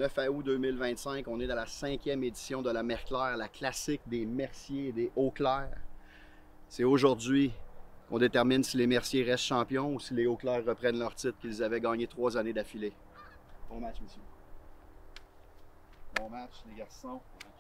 9 août 2025, on est dans la 5e édition de la Merclair, la classique des Merciers et des Eaux-Claires. C'est aujourd'hui qu'on détermine si les Merciers restent champions ou si les Eaux-Claires reprennent leur titre qu'ils avaient gagné 3 années d'affilée. Bon match, messieurs. Bon match, les garçons. Bon match.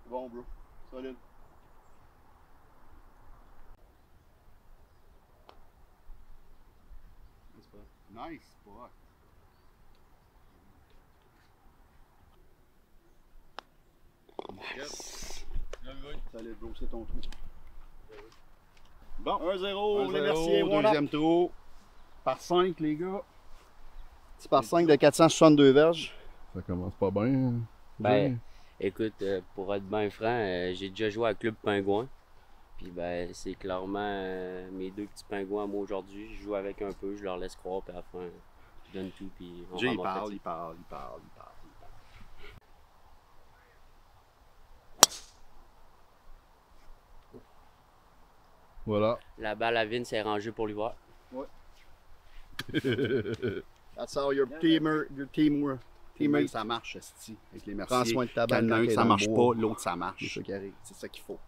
Bon, bro. Solide. Nice spot. Nice. Solide, bro. C'est ton trou. Bon, 1-0, les Merciers. Deuxième trou. Par 5, les gars. C'est par 5 de 462 verges. Ça commence pas bien. Ben, écoute, pour être bien franc, j'ai déjà joué à Club Pingouin. Puis ben, c'est clairement mes deux petits pingouins à moi aujourd'hui. Je joue avec un peu, je leur laisse croire, puis à la fin, je donne tout, puis on Jay, ramasse il parle. Voilà. La balle à Vince est rangée pour l'hiver. Ouais. That's how your teamwork, ça marche, esti, avec les Merciers. Prends soin de ta balle. Quand il y en a un quand que t'es ça dans marche le pas, bois. l'autre ça marche. C'est ça qui arrive. C'est ça qu'il faut.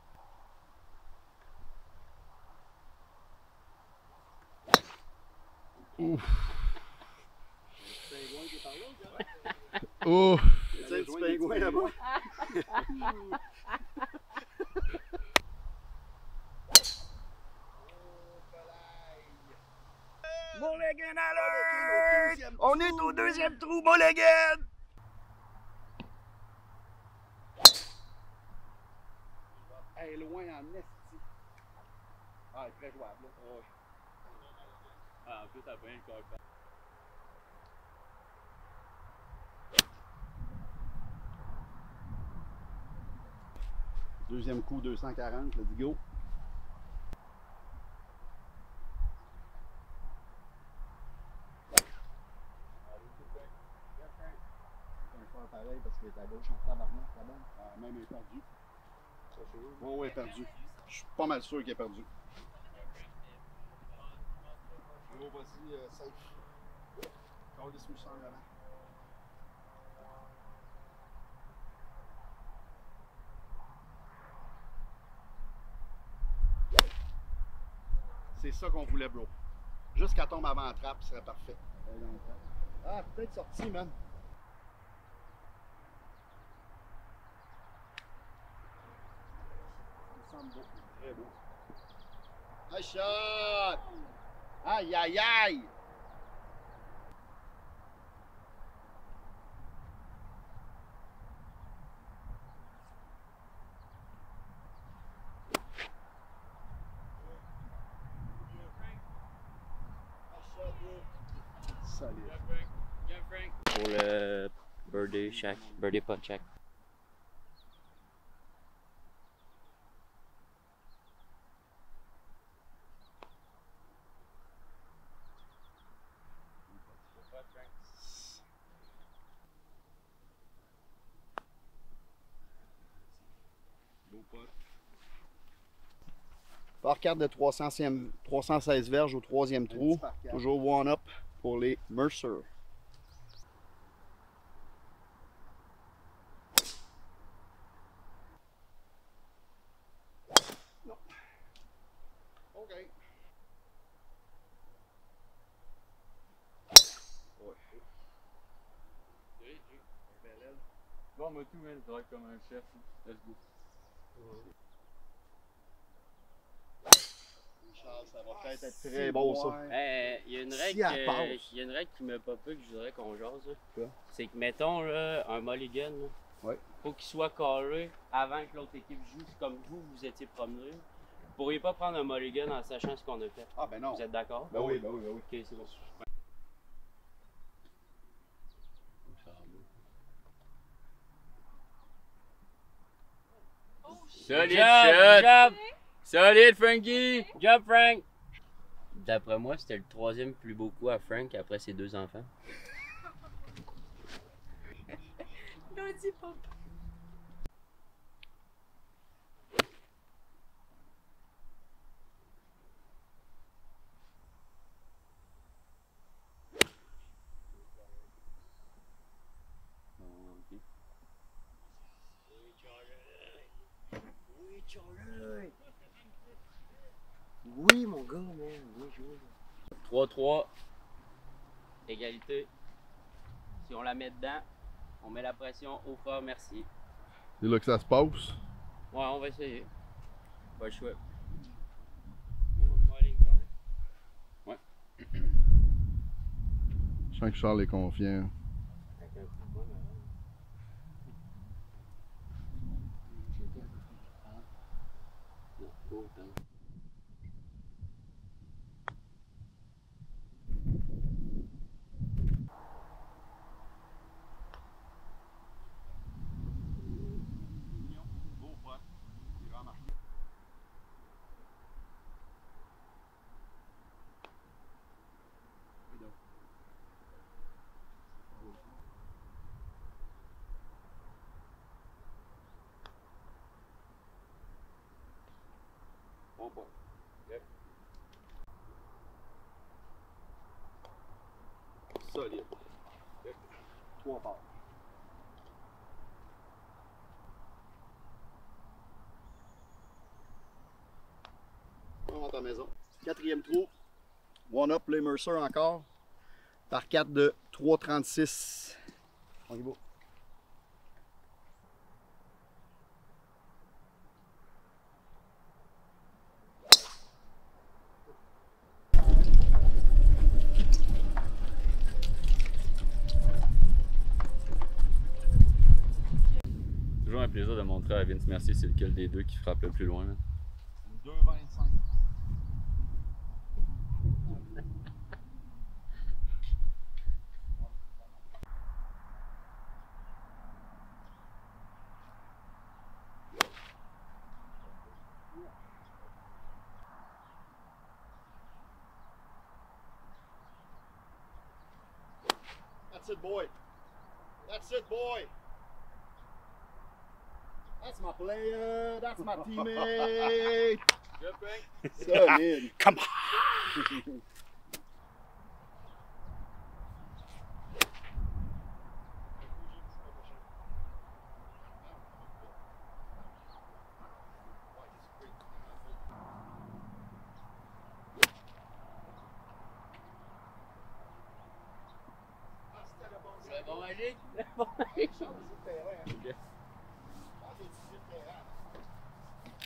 Oh! C'est un petit pingouin là-bas. Mulligan alert! On est au deuxième trou, Mulligan! Hey, loin en esti. Ah, il est très jouable, là. Oh. Ah, en plus, t'as bien le corps. Deuxième coup, 240, let's go. Pareil parce qu'il est à gauche en tabarnak, ta balle. Ah, même il est perdu. Oh, ouais, perdu. Je suis pas mal sûr qu'il est perdu. Oh, vas-y, safe. Call this moussant avant. C'est ça qu'on voulait, bro. Juste qu'elle tombe avant la trappe, ce serait parfait. Ah, peut-être sorti, man. Ça me semble beau. Très beau. Nice shot! Aïe, aïe, aïe! Solide. Pour le birthday shack, birthday pot shack. Par carte de 316 verges au troisième trou. Toujours one-up pour les Mercer. Non. Oh, OK. Bon, moi tout, man, je travaille comme un chef. Let's go. Charles, ça va peut-être être très beau, ça. Il y a une Si règle elle passe. il y a une règle qui m'a pas plu que je voudrais qu'on jase. Là. Quoi? C'est que, mettons, là, un mulligan, là, Ouais. faut qu'il soit carré avant que l'autre équipe joue. C'est comme vous étiez promené. Vous pourriez pas prendre un mulligan en sachant ce qu'on a fait. Ah, ben non. Vous êtes d'accord? Ben oui, ben oui, ben oui. Ok, c'est bon. Solide Job, shot! job, Solide, Frankie! job, Frank! D'après moi, c'était le troisième plus beau coup à Frank après ses 2 enfants. Non, dis pas. Oui, mon gars, man. Bien joué. 3-3. Égalité. Si on la met dedans, on met la pression au fort, merci. C'est là que ça se passe. Ouais, on va essayer. Pas le choix. Ouais. Je sens que Charles est confiant. Avec un coup de poing, mais non, pas autant. Bon point. Yep. Solide. 3 parts. On rentre à la maison. 4e trou. One up, play Mercer encore. Par 4 de 3,36. On y va. Toujours un plaisir de montrer à Vince Mercier c'est lequel des deux qui frappe le plus loin. Là. 2,25. That's it, boy. That's it, boy. That's my player. That's my teammate. Good, Frank. Solide. Come on. C'est bon, magique? Bon, magique.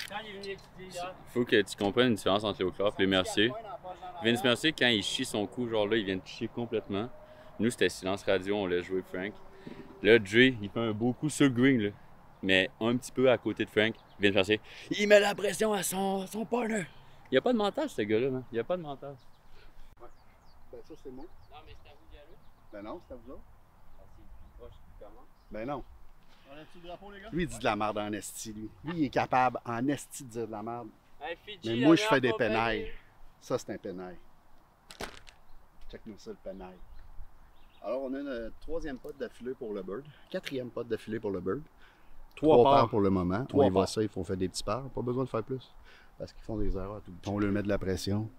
Quand il est venu étudier hier, Faut que tu comprennes une différence entre les Auclair et les Mercier. Vince Mercier, quand il chie son coup, genre là, il vient de chier complètement. Nous, c'était silence radio, on l'a joué Frank. Là, Jay, il fait un beau coup sur le green, là. Mais un petit peu à côté de Frank. Vince Mercier, il met la pression à son partner. Il n'y a pas de mental, ce gars-là, man. Il n'y a pas de mental. Ben ça c'est moi. non, mais c'est à vous d'y aller. Ben non, c'est à vous autres. Ah, c'est plus proche qui commence. Ben non. On a-tu le drapeau, les gars? Lui il dit de la merde en esti, lui. Lui il est capable en esti de dire de la merde. Hey, Fidji, Mais la moi je meilleure fais des compagnie. penailles. Ça c'est un penaille. Check-nous ça le penaille. Alors on a une 3e pote d'affilée pour le bird. 4e pote d'affilée pour le bird. 3 parts pour le moment. Trois On y va parts. ça, il faut faire des petits parts. Pas besoin de faire plus. Parce qu'ils font des erreurs tout le temps. On leur met de la pression.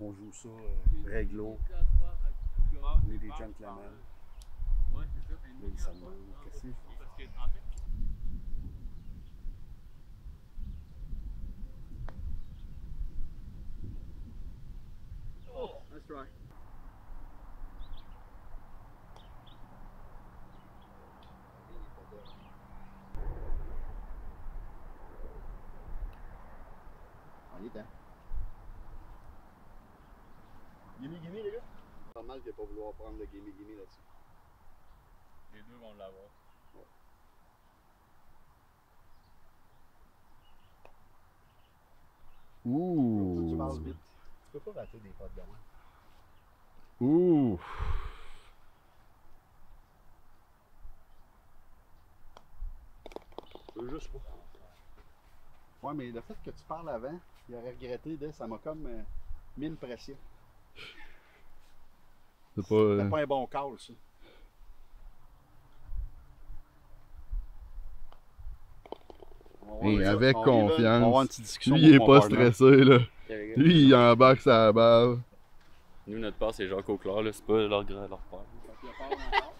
On joue ça réglo. On est des gentlemen. Ouais, c'est ça. Mais ça demande. Qu'est-ce que c'est? Parce que, en fait, try. On y est, hein? Gimme, gimme, les gars. C'est normal de ne pas vouloir prendre le gimme, gimme là-dessus. Les deux vont l'avoir. Faut que tu passes Ouh. vite. Tu peux pas rater des potes de loin. Ouh. Je veux juste pas. Ouais, mais le fait que tu parles avant, il aurait regretté, ça m'a comme mis une pression. C'est pas. C'était pas un bon call, ça. Hey, avec On va avoir une confiance. petite discussion. Lui, il est pour pas mon partner. stressé, là. There we go. Lui, il embarque sa balle. Nous, notre père, c'est Jacques Auclair, là. C'est pas leur père.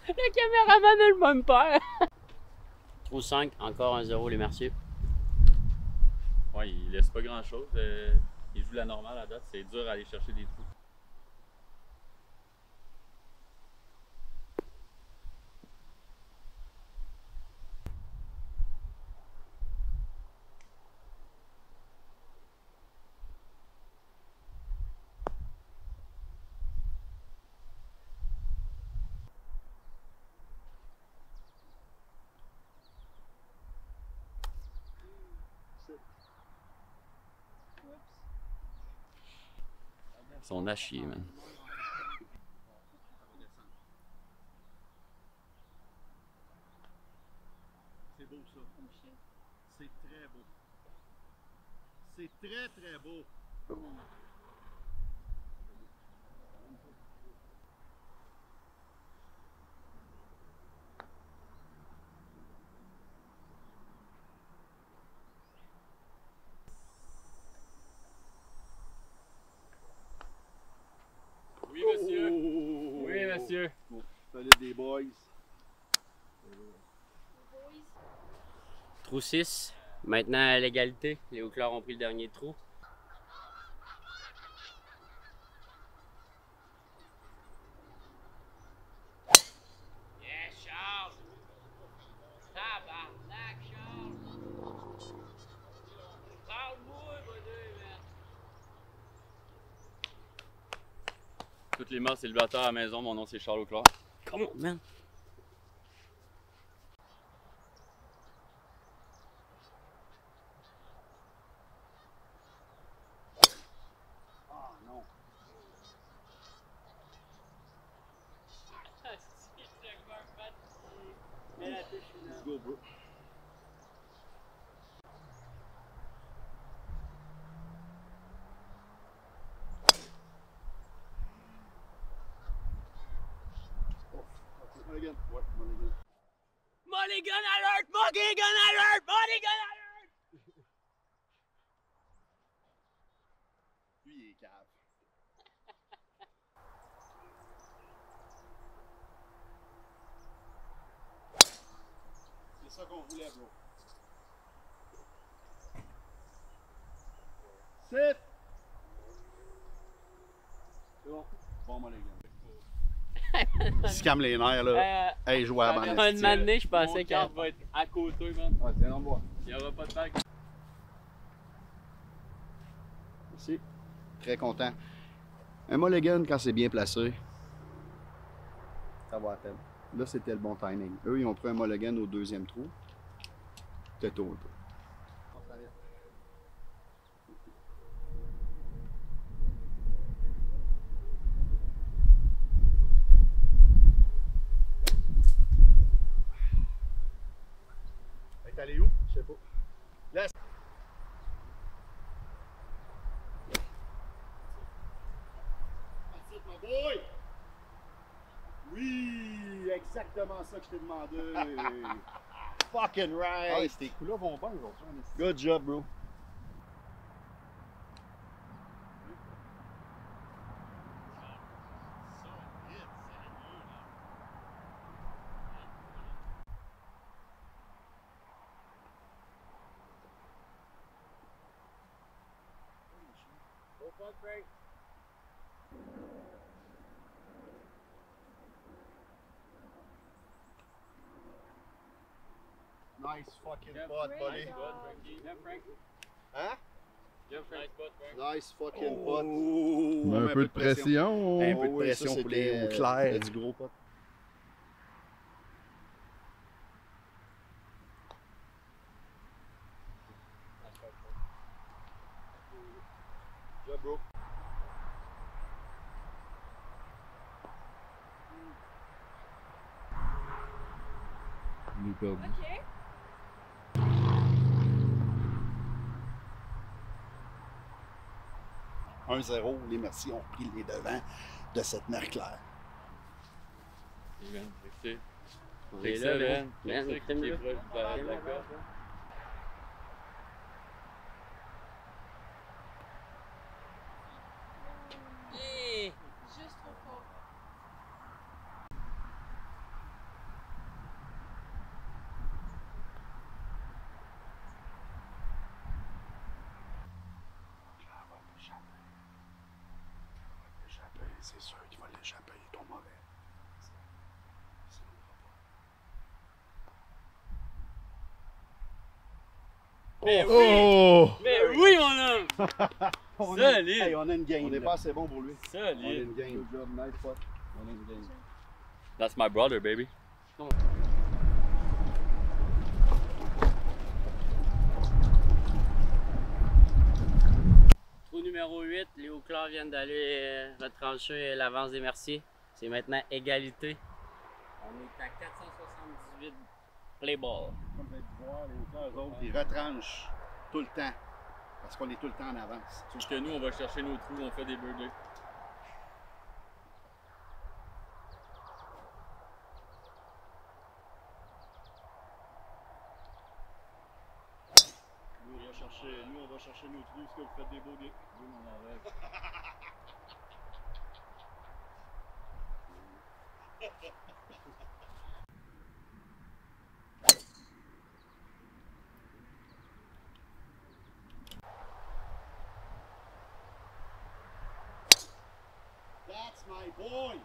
Le caméraman a le même père. Trou 5, encore 1-0 les Merciers. Ouais, il laisse pas grand chose. Il joue la normale à date. C'est dur à aller chercher des trous. Ils sont à chier, man. C'est beau ça. C'est très beau. C'est très très beau. Oui, monsieur. Oh! Oui, monsieur. Bon, solide des boys. Trou 6, maintenant à l'égalité. Les Auclairs ont pris le dernier trou. Yes, Charles! Tabarnak, Charles! Parle-moi, buddy, man! Toutes les morts célibataires à la maison, mon nom c'est Charles Auclair. Come on, man! Ah non. Let's go, bro. Mulligan. Ouais, Mulligan. Mulligan alert! Mulligan alert! Mulligan alert! Lui, il est cave. C'est ça qu'on voulait, bro. Sit! C'est bon. Bon, Mulligan. Il se calme les nerfs, là. Hey, jouable en Un esti. moment donné, je Mon pensais qu'il carte va être à côté, man. Ah, tiens, on boit. Il n'y aura pas de bague. Merci. Très content. Un mulligan, quand c'est bien placé, ça va à peine. Là, c'était le bon timing. Eux, ils ont pris un mulligan au deuxième trou. C'était tôt un peu. T'es allé où? Je sais pas. Laisse. That's it, my boy! Oui, exactement ça que je t'ai demandé. Fucking right! Ah, ces coups-là vont bien aujourd'hui. Good job, bro. Nice fucking pot, buddy. Hein? Nice fucking pot. Mais un peu de pression. Un peu de Oh, pression pour les clairs. Du gros pot. Job, bro. Je l'ai perdu. OK. « 1-0, les Merciers ont pris les devants de cette mer claire. On est là, là. Man, crème-le. Hey! Juste trop fort. C'est sûr qu'il va l'échapper, il tombe mauvais. Mais oui! Oh! Mais oui, mon homme! Solide! Hey, on a une game. On n'est pas assez bon pour lui. On a Solide! une game. Good job, nice pot. On a une game. That's my brother, baby. Trou numéro 8, les Hauts-Clairs viennent d'aller retrancher l'avance des Merciers. C'est maintenant égalité. On est à 478 play ball. Comme vous allez voir, les Hauts-Clairs, eux autres, ils retranchent tout le temps. Parce qu'on est tout le temps en avance. Sauf que nous, on va chercher nos trous, on fait des birdies. Nous, on va chercher nos trous, parce que vous faites des beaux games. Nous, on enlève. That's my boy!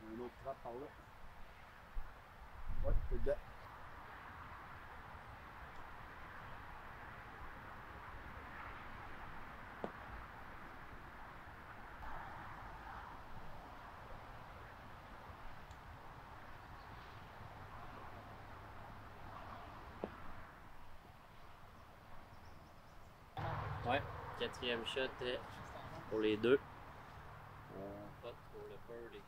Un autre frappe par là. Ouais, c'est dedans. Ouais, quatrième shot pour les deux. On pote pour le birdie.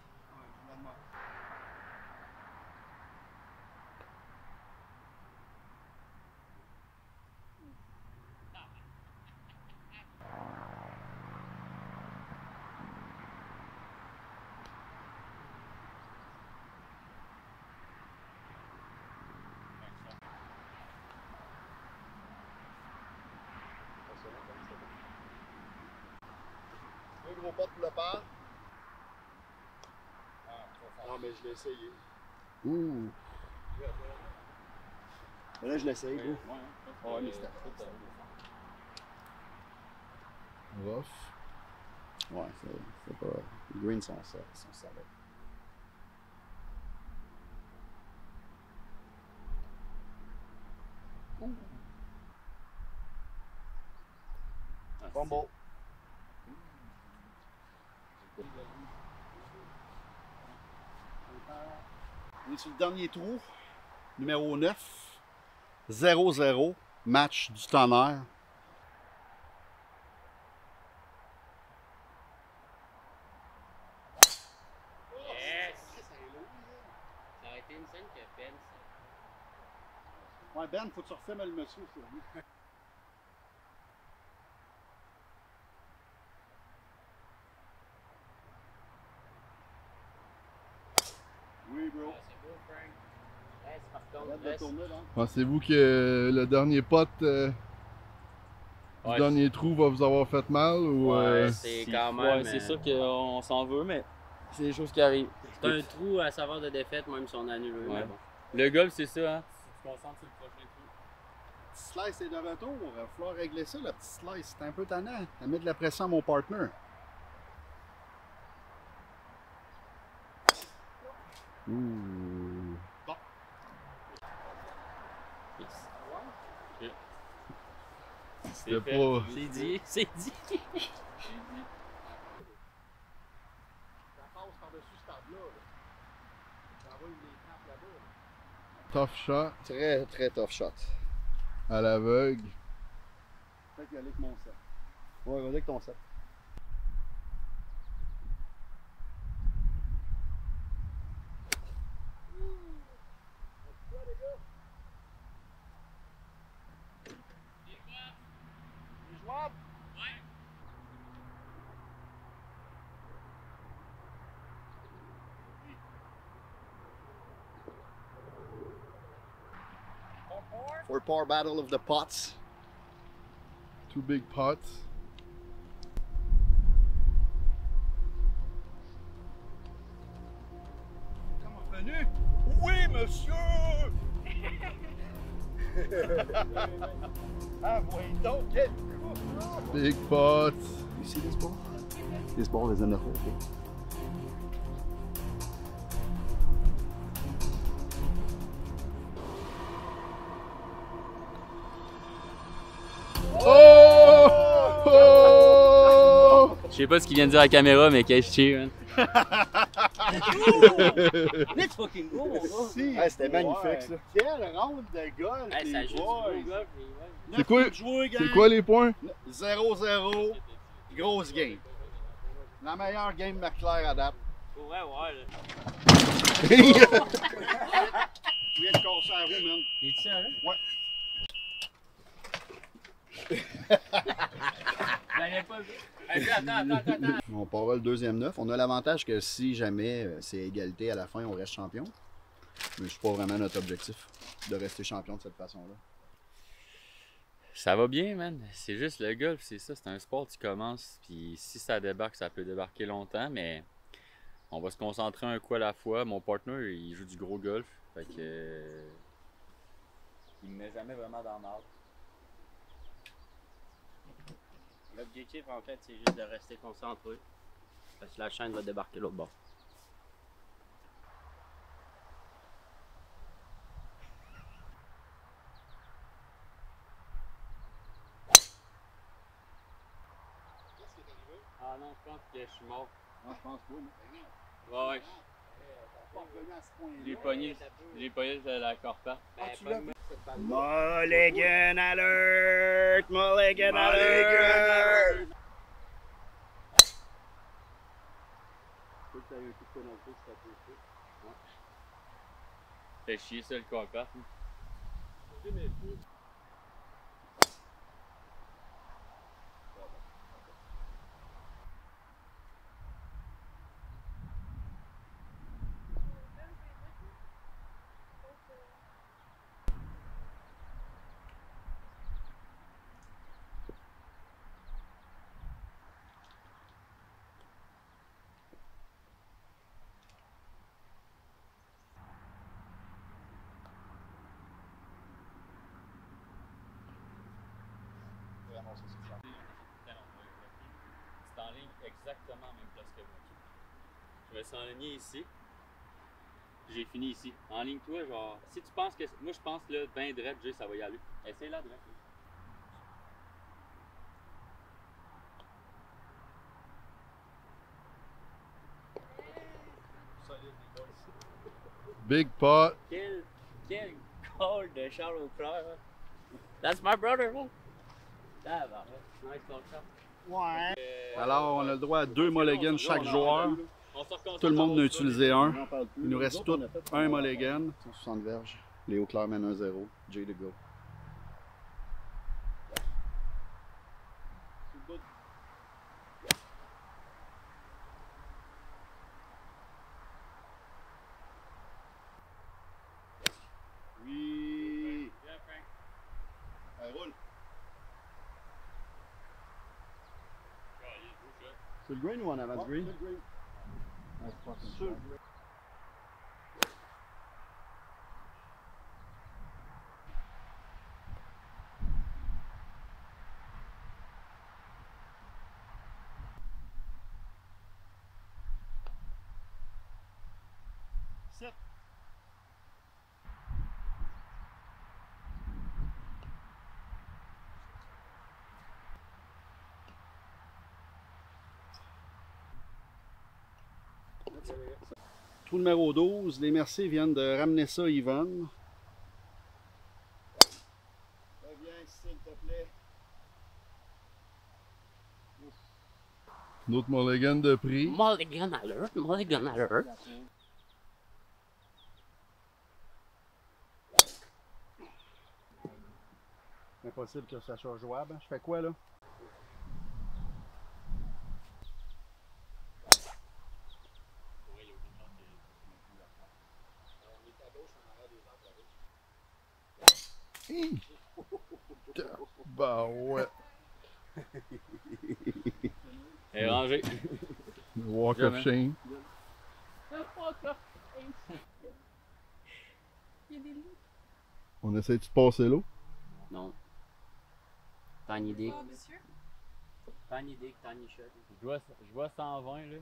Deux gros potes pour le par. Ah, mais je l'ai essayé. Ouh! Mais là, je l'ai essayé, gros. Ouais, mais c'était Rough. Ouais, c'est pas. Les greens sont salés. Fumble. On est sur le dernier trou, numéro 9, 0-0, match du tonnerre. Yes! Ça aurait été une scène que Ben, ça. Ouais, Ben, faut que tu refilmes le monsieur sur lui. Oui, bro. Ah, c'est beau, Frank. Yes, par contre, Arrête de yes. tourner, là. Pensez-vous que le dernier pot du Ouais, dernier trou va vous avoir fait mal ou Ouais, c'est quand même. Ouais, c'est sûr qu'on s'en veut, mais c'est des choses qui arrivent. C'est un trou à saveur de défaite, même si on a annulé. Ouais. Mais bon. Le golf, c'est ça, hein. Tu te concentres sur le prochain trou. petit slice est de retour. Il va falloir régler ça, le petit slice. C'est un peu tannant. Ça met de la pression à mon partner. Ouh. Bon. C'est pas. C'est dit, c'est dit. Ça passe par-dessus ce table-là. J'envoie les frappes là-bas. Tough shot Très, très tough shot. à l'aveugle. Peut-être qu'il y aller avec mon set. Ouais, vas-y avec ton set. For par battle of the pots. Two big pots. Comment venu? Oui, monsieur! Ah, oui, donc, quel coup! Big pots. You see this ball? This ball is in the hole. Oh! Oh! Je sais pas ce qu'il vient de dire à la caméra, mais qu'est-ce que cheer, man. Let's fucking go, mon gars. Si, c'était magnifique ça. Quelle ronde de golf! Hey, ça les joue du boys. gros golf, les boys. C'est quoi? Jouer, gang. C'est quoi les points? 0-0, grosse game. La meilleure game McClair à date. Ouais, ouais, là. Tu viens de casser la roue, man. Es-tu sérieux? Ouais. J'avais pas vu. Hey, attends. On part le deuxième 9. On a l'avantage que si jamais c'est égalité à la fin, on reste champion. Mais c'est pas vraiment notre objectif de rester champion de cette façon-là. Ça va bien, man. C'est juste le golf, c'est ça. C'est un sport qui commence. Puis si ça débarque, ça peut débarquer longtemps. Mais on va se concentrer un coup à la fois. Mon partner, il joue du gros golf. Fait que. Il me met jamais vraiment dans l'ordre. L'objectif, en fait, c'est juste de rester concentré. Parce que la chaîne va débarquer l'autre bord. Ah non, je pense que je suis mort. Ah, je pense pas. Ouais, ouais. J'ai pogné de la corpate. Mulligan alert! Mulligan alert! Fait chier ça le corpate. C'est en ligne exactement à la même place que moi. Je me suis enligné ici. J'ai fini ici. En ligne toi, genre, si tu penses que. Moi je pense là, ben drette, Jay, ça va y aller. Essaye là drette. Big pot. Quel call de Charles Auclair. Hein? That's my brother, man. Ah, bah, nice call, Charles. Ouais. Alors, on a le droit à 2 mulligans chaque joueur. Tout le monde en a utilisé un. Il nous reste tout un mulligan. 160 verges. Les Auclair mènent 1-0. Jay to go. Oui. Allez, roule. Sur le green ou en avant du green? Sur le green. Sur le green. 7. Trou numéro 12, les Merciers viennent de ramener ça, Yvonne. Reviens, s'il te plaît. Notre mulligan de prix. Mulligan alert, mulligan alert. Impossible que ça soit jouable. Je fais quoi là? Bah ouais. Elle est rangée. Walk Jamais. of shame. On essaie de passer l'eau. Non. Tiny dick. Tiny dick, tiny shot. Je vois 120 là.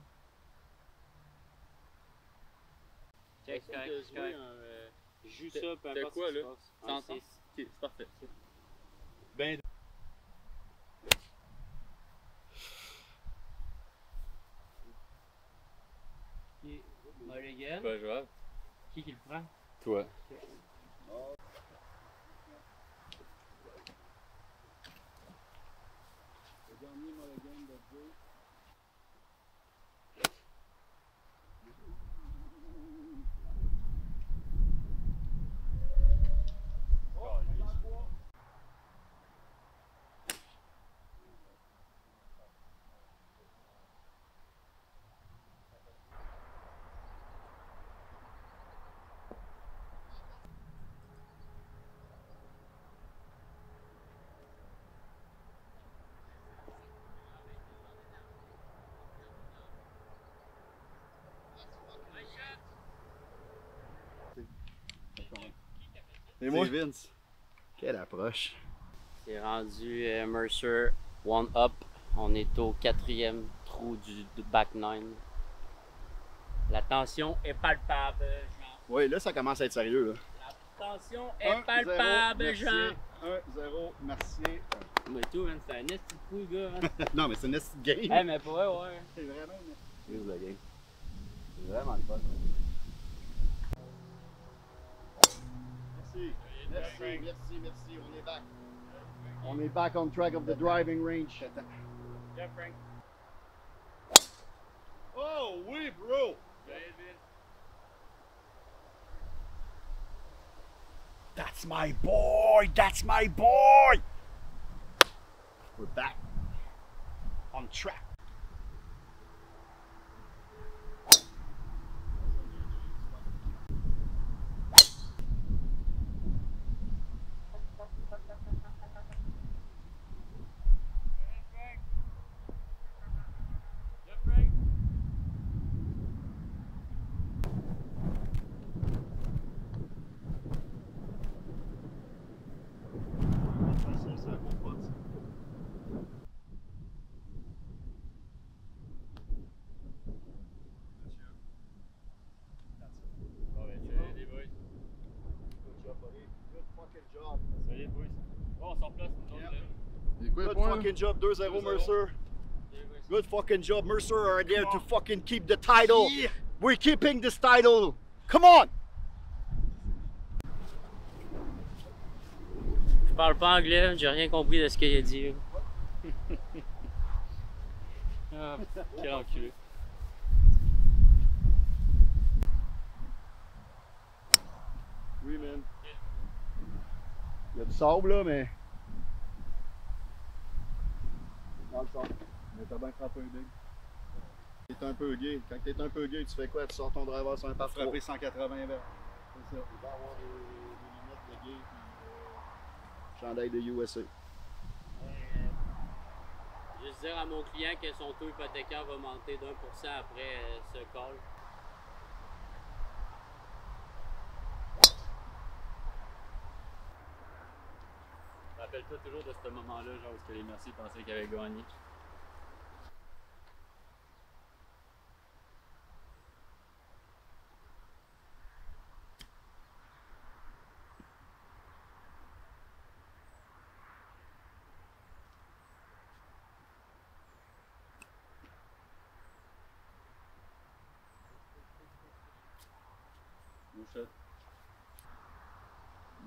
Check, c'est correct. Joue ça, peu T'as importe quoi, ce qui là? se passe. 100? Un 6. Ok, c'est parfait. Ben, Ok, mulligan. pas grave. Qui le prend? Toi. Le dernier mulligan de Joe. Et moi? C'est Vince. Quelle approche. C'est rendu Mercer, one up. On est au 4e trou du back 9. La tension est palpable, Jean. Oui, là, ça commence à être sérieux. Là. La tension est palpable, Jean. 1-0, Mercier. Mais tout, man, c'est un esti de fou, le gars, man. Non, mais c'est une petite game. Hey, mais pour vrai, ouais. C'est vraiment une la game. C'est vraiment le fun. Merci. On est back. On est back on track of the driving range. Yeah, Frank. Oh oui, bro! That's my boy! That's my boy! We're back on track. Good fucking job, 2-0 Mercer. Good fucking job, Mercer are there to fucking keep the title. Yeah. We're keeping this title. Come on! Je parle pas anglais, j'ai rien compris de ce qu'il a dit. Ah, quel enculé. Oui, man. Il y a du sable là, mais. Dans le sable. Mais t'as bien frappé un big. T'es un peu gay. Quand t'es un peu gay, tu fais quoi? Tu sors ton driver sur un par frapper 180 verres. C'est ça. Il va avoir des lunettes de gay puis chandail de USA. Juste dire à mon client que son taux hypothécaire va monter d'1% après ce call. Rappelle-toi toujours de ce moment-là, genre où les Merciers pensaient qu'ils avaient gagné. Gros shot.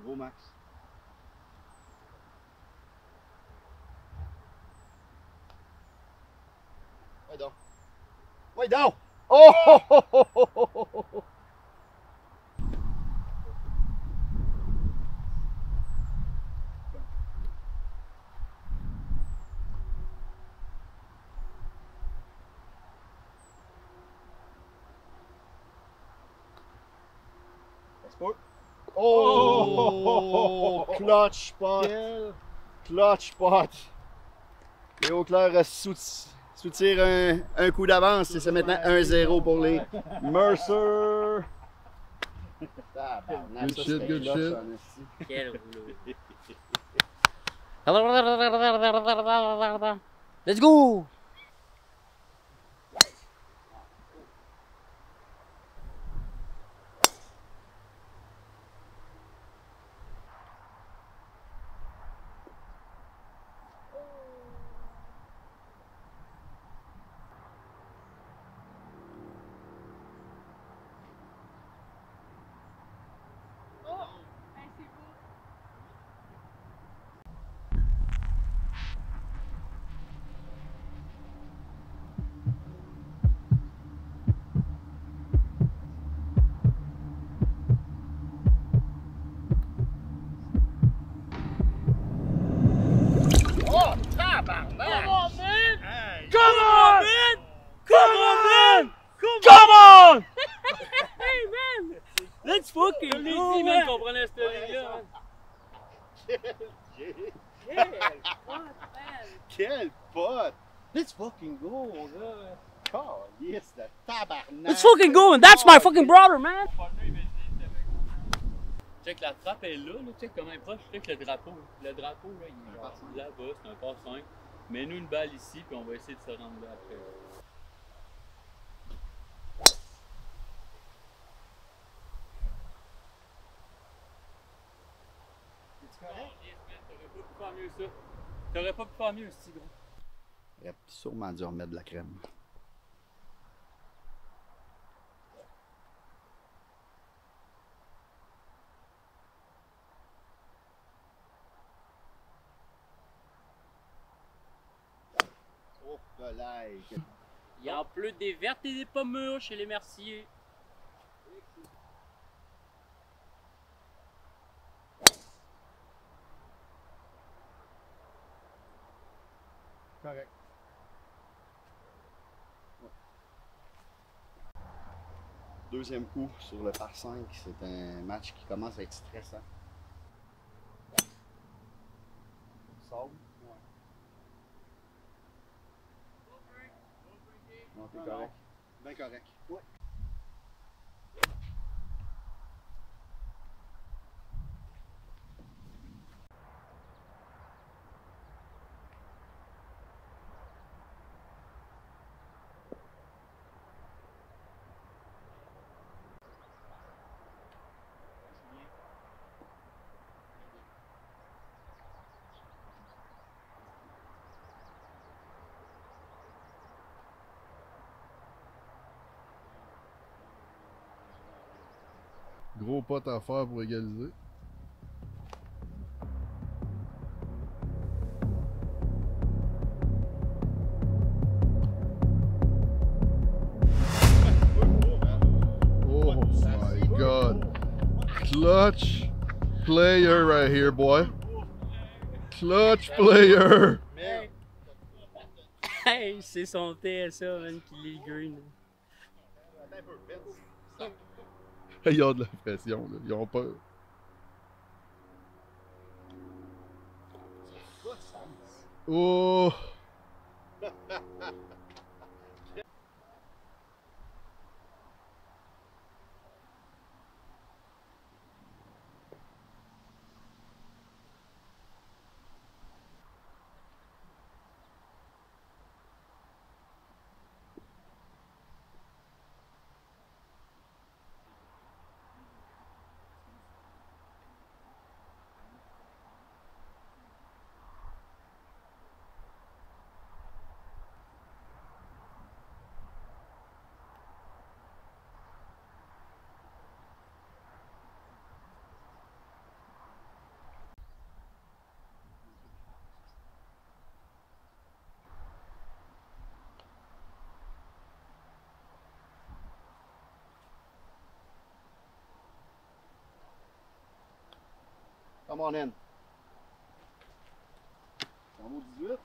Gros max. Ouais donc. Ouais donc! Oh! Oh, oh, oh, oh, oh, oh, oh. Oh! Clutch pot! Clutch pot! Les Eau-Claire soutirent un coup d'avance et c'est maintenant 1-0 pour les Mercer. Good shit, good shit. Quel rouleau. Let's go! Let's fucking Je l'ai go, dit, man! man, qu'on prenait cette ligne-là. Quel pote! Let's fucking go, mon gars! Calisse de tabarnak! Let's fucking go, man! That's my fucking brother, man! Check, la trappe est là, check comment elle est proche. Check le drapeau. Le drapeau, là, il est parti là-bas, c'est un pas 5. Mets-nous une balle ici, puis on va essayer de se rendre là après. T'aurais pas pu faire mieux ça. T'aurais pas pu faire mieux, ce gros. Il aurait sûrement dû remettre de la crème. Oh, like. Il en pleut des vertes et des pommures chez les Merciers. Correct. Ouais. Deuxième coup sur le par 5, c'est un match qui commence à être stressant. Sable? Ouais. Non, t'es correct. Bien correct. Ouais. Gros pot à faire pour égaliser. Oh my god. Clutch player right here, boy. Clutch player. Hey, c'est son TSA, man, qui lit le green. Ils ont de la pression, là. Ils ont peur. Oh! Come on in. On va au 18.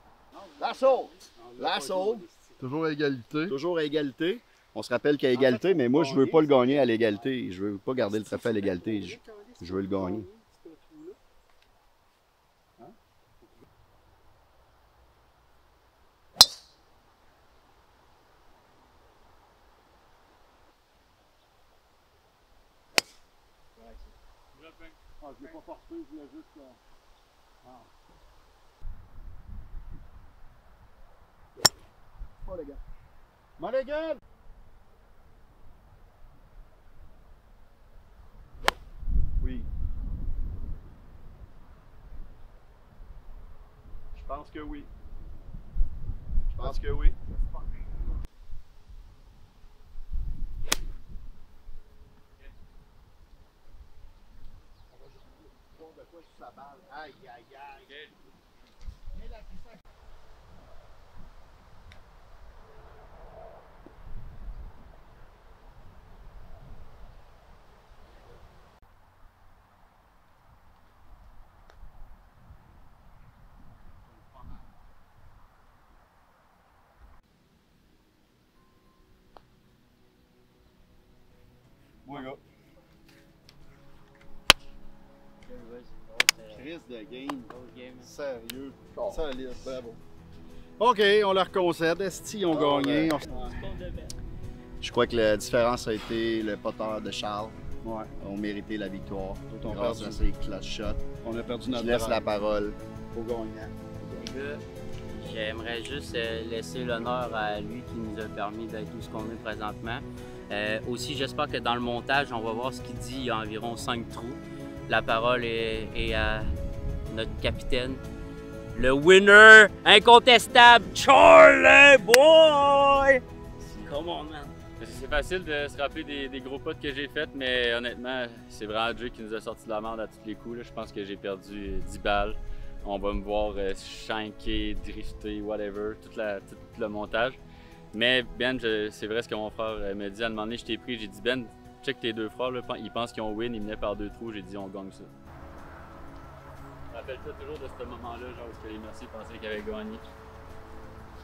L'assaut! L'assaut! Toujours à égalité. Toujours à égalité. On se rappelle qu'à égalité, mais moi, je veux pas le gagner à l'égalité. Je veux pas garder le trophée à l'égalité. Je veux le gagner. Ah, je l'ai pas forcé, je voulais juste... Pas les gars. Mulligan! Oui. Je pense que oui. Je pense que oui. Aïe, aïe, aïe. Moi, gars. Chris de game. Sérieux. Solide, bravo. OK, on leur concède. Esti, ils ont gagné. Je crois que la différence a été le poteur de Charles. Ouais. On méritait la victoire. On Grâce à ses clutch shots. On a perdu Je notre laisse drive. la parole au gagnant. Les gars, j'aimerais juste laisser l'honneur à lui qui nous a permis d'être tout ce qu'on est présentement. Aussi, j'espère que dans le montage, on va voir ce qu'il dit. Il y a environ 5 trous. La parole est à notre capitaine, le winner incontestable, Charlie Boy! Come on, man! C'est facile de se rappeler des gros potes que j'ai fait, mais honnêtement, c'est vraiment Jay qui nous a sorti de la merde à tous les coups. Là. Je pense que j'ai perdu 10 balles. On va me voir shanker, drifter, whatever, tout le montage. Mais Ben, c'est vrai ce que mon frère m'a dit. À un moment donné, je t'ai pris, j'ai dit Ben, check tes deux frères, là, ils pensent qu'ils ont win, ils menaient par 2 trous, j'ai dit on gagne ça. Rappelle-toi toujours de ce moment-là, genre où les Merciers pensaient qu'ils avaient gagné.